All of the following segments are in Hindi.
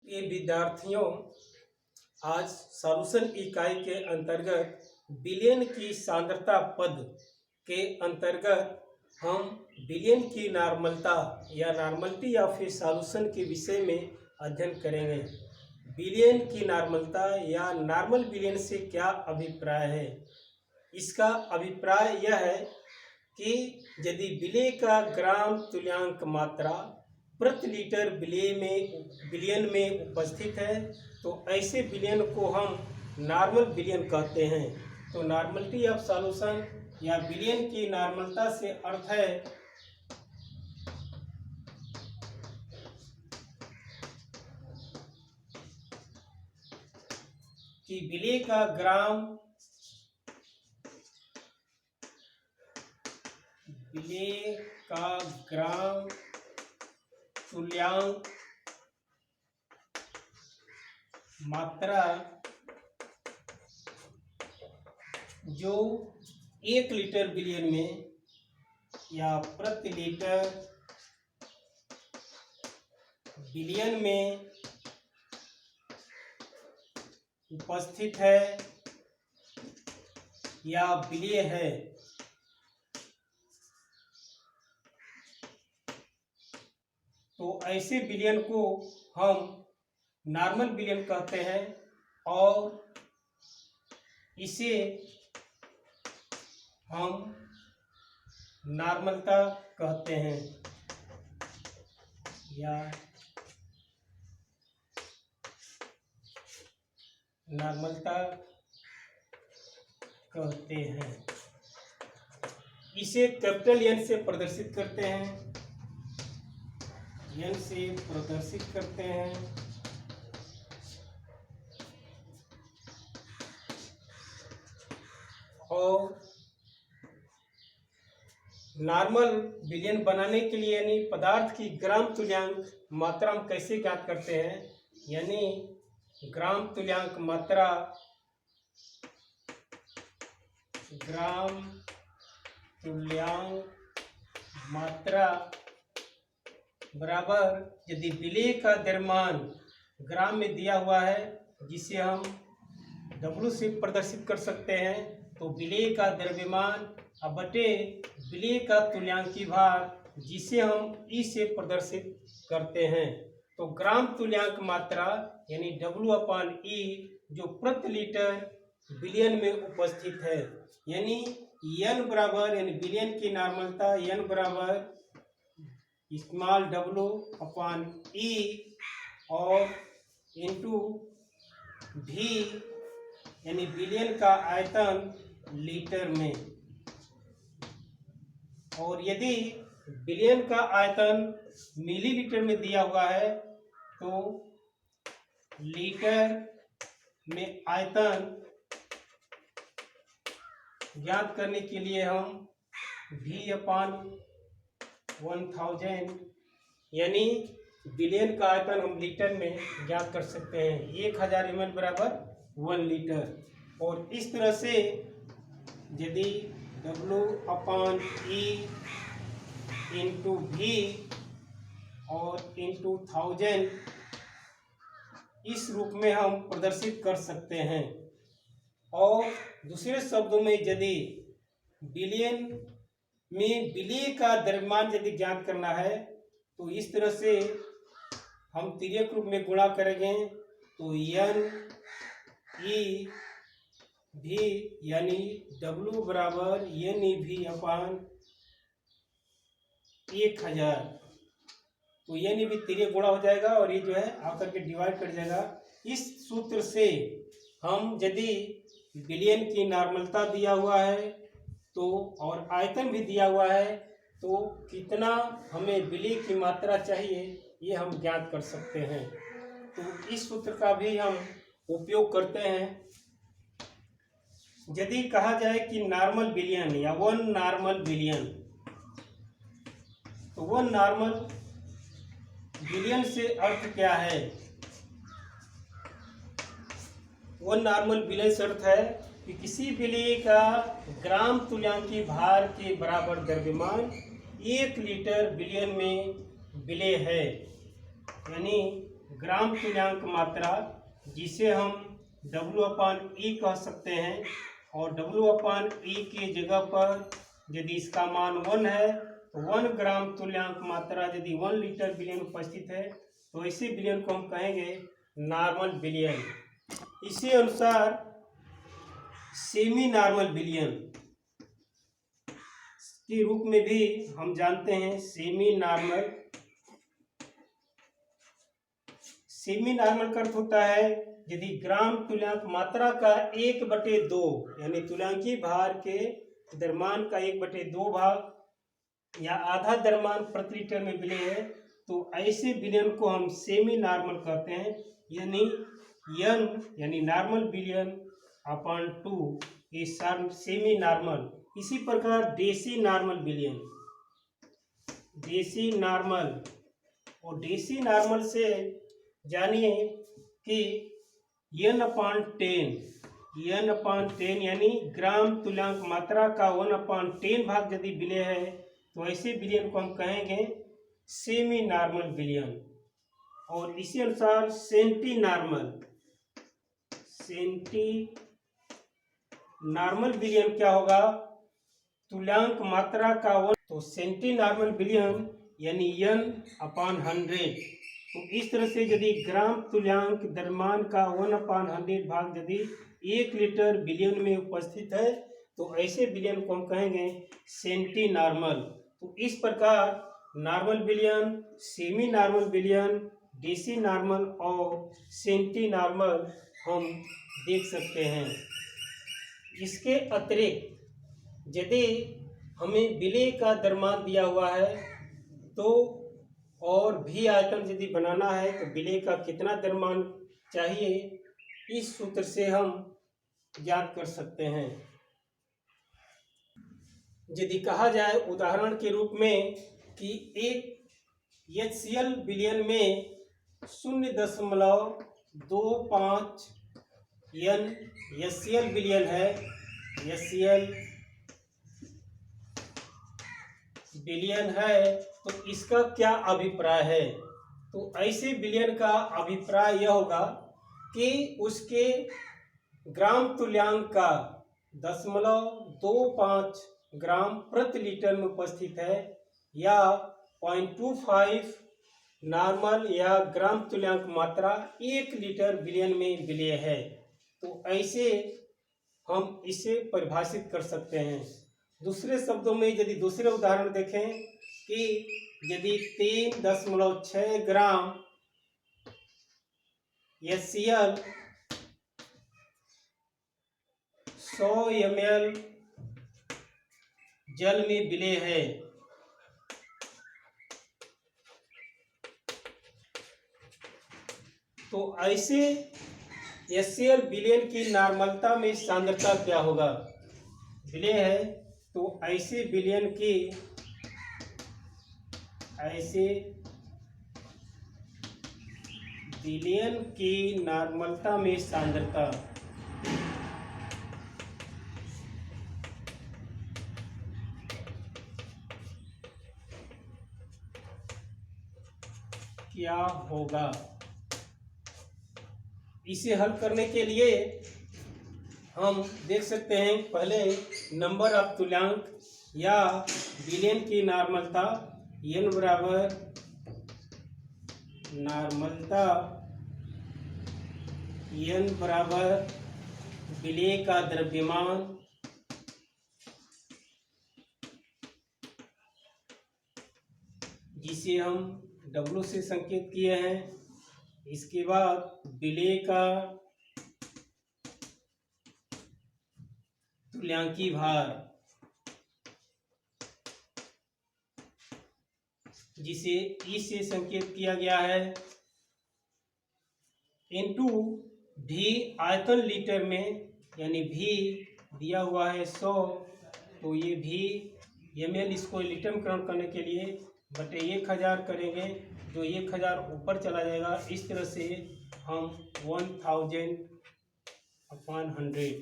ये विद्यार्थियों, आज सॉल्यूशन इकाई के अंतर्गत विलयन की सांद्रता पद के अंतर्गत हम विलयन की नॉर्मलता या नॉर्मलिटी ऑफ ए सॉल्यूशन के विषय में अध्ययन करेंगे। विलयन की नॉर्मलता या नॉर्मल विलयन से क्या अभिप्राय है? इसका अभिप्राय यह है कि यदि विलय का ग्राम तुल्यांक मात्रा प्रति लीटर विलयन में उपस्थित है तो ऐसे विलयन को हम नॉर्मल विलयन कहते हैं। तो नॉर्मलिटी ऑफ सॉल्यूशन या विलयन की नॉर्मलता से अर्थ है कि विलय का ग्राम तुल्यांक मात्रा जो 1 लीटर विलयन में या प्रति लीटर विलयन में उपस्थित है या विलय है, तो ऐसे विलयन को हम नॉर्मल विलयन कहते हैं और इसे हम नॉर्मलता कहते हैं या नॉर्मलता कहते हैं। इसे कैपिटल एन से प्रदर्शित करते हैं, एन से प्रदर्शित करते हैं और नॉर्मल विलयन बनाने के लिए यानी पदार्थ की ग्राम तुल्यांक मात्रा हम कैसे ज्ञात करते हैं, यानी ग्राम तुल्यांक मात्रा बराबर यदि विलय का द्रव्यमान ग्राम में दिया हुआ है जिसे हम W से प्रदर्शित कर सकते हैं, तो विलय का द्रव्यमान बटे विलय का तुल्यांकी भार जिसे हम E से प्रदर्शित करते हैं। तो ग्राम तुल्यांक मात्रा यानी W/E जो प्रति लीटर विलयन में उपस्थित है, यानी N बराबर यानी विलयन की नॉर्मलता N बराबर स्मॉल W/E और इंटू V यानी विलयन का आयतन लीटर में। और यदि विलयन का आयतन मिलीलीटर में दिया हुआ है तो लीटर में आयतन ज्ञात करने के लिए हम V/1000 यानी विलयन का आयतन हम लीटर में ज्ञात कर सकते हैं। 1000 ml बराबर 1 लीटर। और इस तरह से यदि W/E इंटू V और इंटू 1000 इस रूप में हम प्रदर्शित कर सकते हैं। और दूसरे शब्दों में यदि विलयन में विलय का द्रव्यमान यदि ज्ञात करना है तो इस तरह से हम तिर्यक रूप में गुणा करेंगे तो NEV यानी W बराबर NEV/1000। तो NEV तिर्यक गुणा हो जाएगा और ये जो है आकर के डिवाइड कर जाएगा। इस सूत्र से हम यदि विलयन की नॉर्मलता दिया हुआ है तो और आयतन भी दिया हुआ है तो कितना हमें विलय की मात्रा चाहिए ये हम ज्ञात कर सकते हैं। तो इस सूत्र का भी हम उपयोग करते हैं। यदि कहा जाए कि नॉर्मल विलयन या वन नॉर्मल विलयन, तो वन नॉर्मल विलयन से अर्थ क्या है? वन नॉर्मल विलयन से अर्थ है कि किसी विलय का ग्राम तुल्यांकी भार के बराबर द्रव्यमान 1 लीटर विलयन में विलय है, यानी ग्राम तुल्यांक मात्रा, जिसे हम W/E कह सकते हैं, और W/E की जगह पर यदि इसका मान 1 है तो 1 ग्राम तुल्यांक मात्रा यदि 1 लीटर विलयन उपस्थित है तो इसी विलयन को हम कहेंगे नॉर्मल विलयन। इसी अनुसार सेमी नॉर्मल विलयन के रूप में भी हम जानते हैं। सेमी नॉर्मल का अर्थ होता है यदि ग्राम तुल्यांक मात्रा का 1/2 यानी तुल्यांकी भार के द्रव्यमान का 1/2 भाग या आधा द्रव्यमान प्रति लीटर में विलय है तो ऐसे विलयन को हम सेमी नॉर्मल कहते हैं। यानी n यानी नॉर्मल विलयन अपॉन 2 ये सेमी नॉर्मल। इसी प्रकार डेसी नॉर्मल विलयन, डेसी नॉर्मल, और डेसी नॉर्मल से जानिए कि n/10 यानी ग्राम तुल्यांक मात्रा का 1/10 भाग यदि विलय है तो ऐसे विलयन को हम कहेंगे सेमी नॉर्मल विलयन। और इसी अनुसार सेंटी नॉर्मल विलयन क्या होगा? तुल्यांक मात्रा का 1, तो सेंटी नॉर्मल विलयन यानी n/100। तो इस तरह से यदि ग्राम तुल्यांक द्रव्यमान का 1/100 भाग यदि 1 लीटर विलयन में उपस्थित है तो ऐसे विलयन को हम कहेंगे सेंटी नॉर्मल। तो इस प्रकार नॉर्मल विलयन, सेमी नॉर्मल विलयन, डेसी नॉर्मल और सेंटी नॉर्मल हम देख सकते हैं। इसके अतिरिक्त यदि हमें विलय का द्रव्यमान दिया हुआ है तो और भी आइटम यदि बनाना है तो विलय का कितना द्रव्यमान चाहिए, इस सूत्र से हम ज्ञात कर सकते हैं। यदि कहा जाए उदाहरण के रूप में कि एक HCl विलयन में 0.25 n HCl विलयन है, HCl विलयन है, तो इसका क्या अभिप्राय है? तो ऐसे विलयन का अभिप्राय यह होगा कि उसके ग्राम तुल्यांक का 0.25 ग्राम प्रति लीटर में उपस्थित है या 0.25 नॉर्मल या ग्राम तुल्यांक मात्रा 1 लीटर विलयन में विलय है। तो ऐसे हम इसे परिभाषित कर सकते हैं। दूसरे शब्दों में यदि दूसरे उदाहरण देखें कि यदि 3.6 ग्राम HCl 100 ml जल में विलय है तो ऐसे HCl विलयन की नॉर्मलता में सांद्रता क्या होगा? विलय है तो ऐसे विलयन की नॉर्मलता में सांद्रता क्या होगा? इसे हल करने के लिए हम देख सकते हैं पहले नंबर ऑफ तुल्यांक या विलयन की नॉर्मलता n बराबर नॉर्मलता n बराबर विलय का द्रव्यमान जिसे हम W से संकेत किए हैं। इसके बाद विलय का तुल्यांकी भार जिसे E से संकेत किया गया है इनटू V आयतन लीटर में, यानी V दिया हुआ है 100 तो ये V ml इसको लीटर में कन्वर्ट करने के लिए बटे 1000 करेंगे जो 1000 ऊपर चला जाएगा। इस तरह से हम 1000/100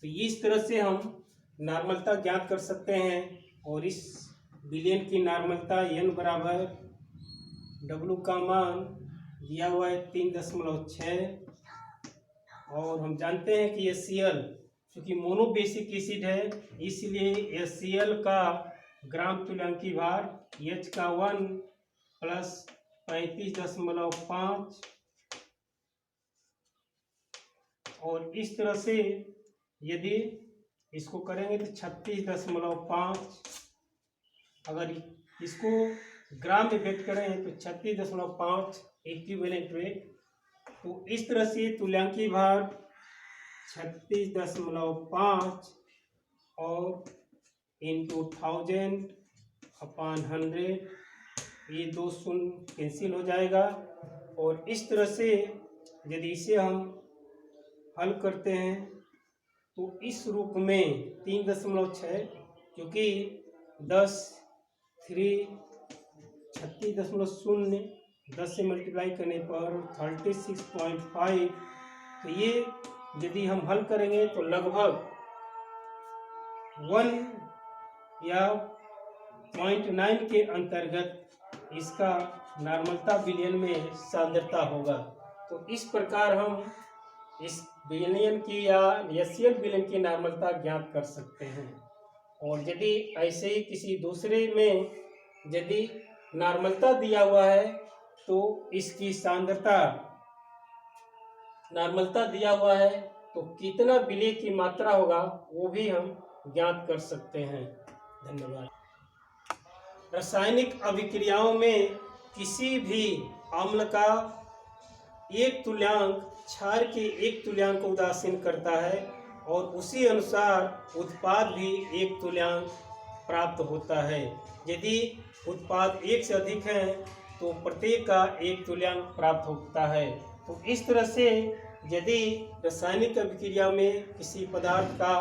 तो इस तरह से हम नॉर्मलता ज्ञात कर सकते हैं। और इस विलयन की नॉर्मलता n बराबर W का मान दिया हुआ है 3.6 और हम जानते हैं कि HCl चूँकि मोनोबेसिक एसिड है इसलिए HCl का ग्राम तुल्यांकी भार H का 1 प्लस 35.5 और इस तरह से यदि इसको करेंगे तो 36.5, अगर इसको ग्राम में व्यक्त करें तो 36.5 इक्विवेलेंट वेट। तो इस तरह से तुल्यांकी भार 36.5 और इंटू 1000/100, ये 2 शून्य कैंसिल हो जाएगा। और इस तरह से यदि इसे हम हल करते हैं तो इस रूप में 3.6 क्योंकि 10 3 36.0 10 से मल्टीप्लाई करने पर 36.5, तो ये यदि हम हल करेंगे तो लगभग 1 या 0.9 के अंतर्गत इसका नॉर्मलता विलयन में सांद्रता होगा। तो इस प्रकार हम इस विलयन की या HCl विलयन की नॉर्मलता ज्ञात कर सकते हैं। और यदि ऐसे ही किसी दूसरे में यदि नॉर्मलता दिया हुआ है तो इसकी सांद्रता नॉर्मलता दिया हुआ है तो कितना विलय की मात्रा होगा वो भी हम ज्ञात कर सकते हैं। धन्यवाद। रासायनिक अभिक्रियाओं में किसी भी अम्ल का एक तुल्यांक क्षार के एक तुल्यांक को उदासीन करता है और उसी अनुसार उत्पाद भी एक तुल्यांक प्राप्त होता है। यदि उत्पाद एक से अधिक है तो प्रत्येक का एक तुल्यांक प्राप्त होता है। तो इस तरह से यदि रासायनिक अभिक्रिया में किसी पदार्थ का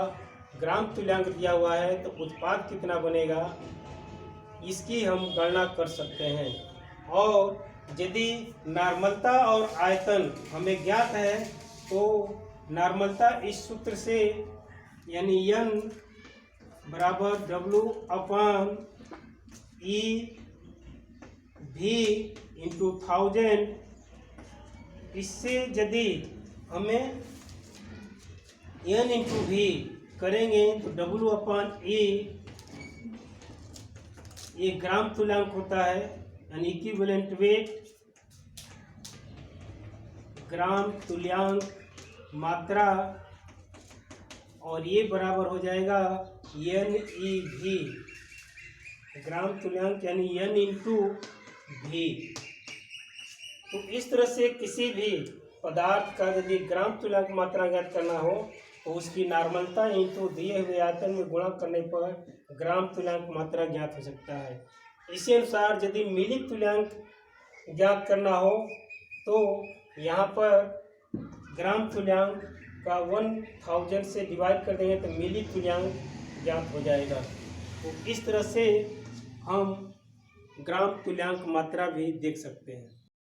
ग्राम तुल्यांक दिया हुआ है तो उत्पाद कितना बनेगा इसकी हम गणना कर सकते हैं। और यदि नॉर्मलता और आयतन हमें ज्ञात है तो नॉर्मलता इस सूत्र से यानी N बराबर W/E/V/1000, इससे यदि हमें N/V करेंगे तो W/E ये ग्राम तुल्यांक होता है यानी इक्विवेलेंट वेट, ग्राम तुल्यांक मात्रा, और ये बराबर हो जाएगा NEV ग्राम तुल्यांक यानी N/V। तो इस तरह से किसी भी पदार्थ का यदि ग्राम तुल्यांक मात्रा ज्ञात करना हो तो उसकी नॉर्मलता इंटू दिए हुए आयतन में गुणा करने पर ग्राम तुल्यांक मात्रा ज्ञात हो सकता है। इसी अनुसार यदि मिली तुल्यांक ज्ञात करना हो तो यहाँ पर ग्राम तुल्यांक का 1000 से डिवाइड कर देंगे तो मिली तुल्यांक ज्ञात हो जाएगा। तो इस तरह से हम ग्राम तुल्यांक मात्रा भी देख सकते हैं।